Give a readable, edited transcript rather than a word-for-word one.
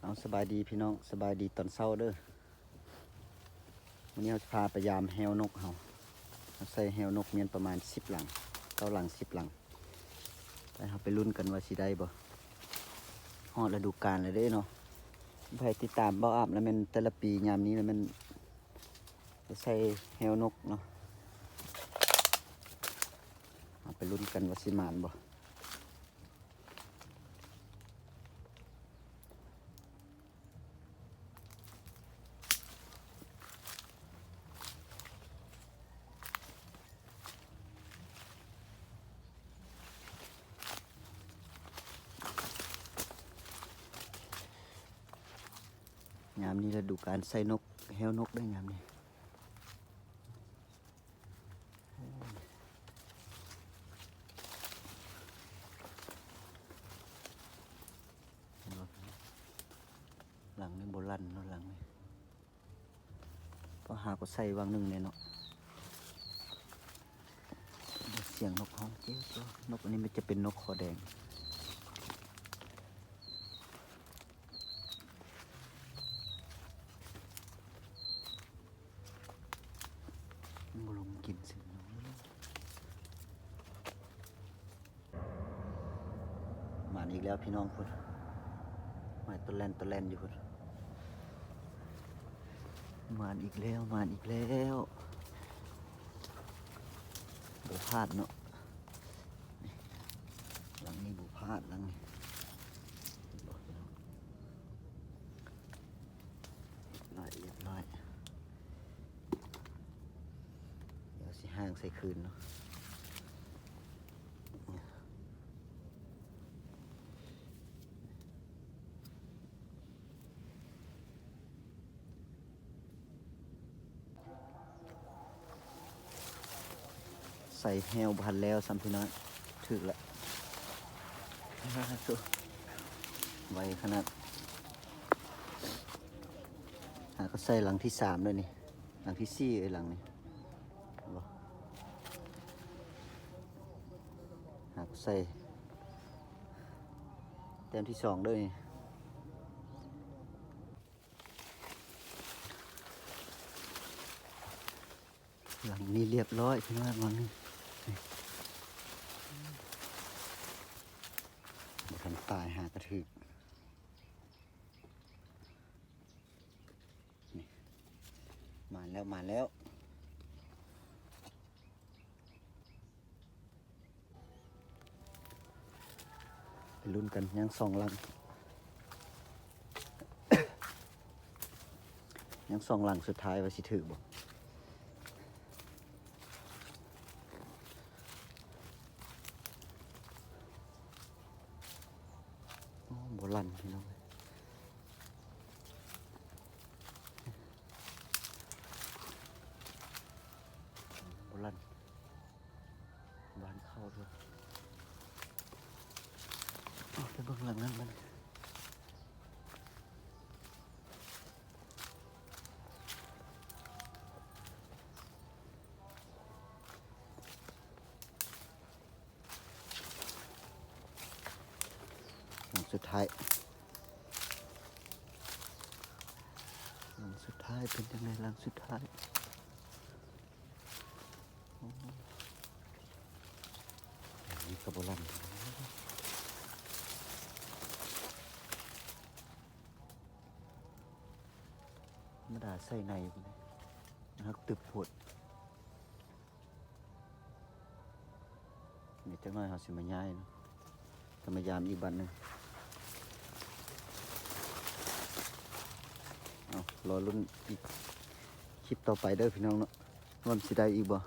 เอาสบายดีพี่น้องสบายดีตอนเช้าเด้อวันนี้เราจะพาไปยามแฮวนกเราใส่แฮวนกเมียนประมาณ10 หลัง9 หลัง10 หลังไปเราไปลุ้นกันว่าสิได้บ่ฮอดฤดูกาลเลยเด้เนาะไปติดตามเบ้าอาบแล้วมันแต่ละปียามนี้แล้วมันจะใส่แฮวนกเนาะเอาไปลุ้นกันว่าสิหมานบ่ยามนี้ฤดูกาลใส่นกแฮวนกได้ยามนี้หลังนึงโบราณเนาะหลังนี้ก็หาก็ใส่วางหนึ่งเนี่ยเนาะเสียงนกฮ้องเจ้านกอันนี้มันจะเป็นนกคอแดงบุลงกินสิมาอีกแล้วพี่น้องพุ่นมาตัวแลนอยู่พุ่นมาอีกแล้วบุพาดเนาะหลังนี้บุพาดหลังนี้เรียบร้อยเดี๋ยวสิห้างใส่คืนเนาะใส่แฮวพันแล้วซ้ำพี่น้อยถึกแล้วไวขนาดก็ใส่หลังที่3เลยนี่หลังที่4หลังนี่ก็ใส่เต็มที่2ด้วยหลังนี้เรียบร้อยพี่น้อยหลังนี้ทำตายหากระถึกมาแล้วไปลุ้นกันยัง2 หลัง ยัง2 หลังสุดท้ายว่าสิถือบ่โบราณพี่น้องโบราณบ้านเข้าด้วยไปเบิ่งหลังนั้นมันหลังสุดท้ายเป็นยังไงหลังสุดท้ายนี่กระโบราณมาด่าใส่ในนักตึบปวดนี่จังน้อยเขาสิมาย้ายนะจะมายามอีกบันหนึ่งรอรุ่นอีกคลิปต่อไปเด้อพี่น้องเนาะว่ามันสิได้อีกบ่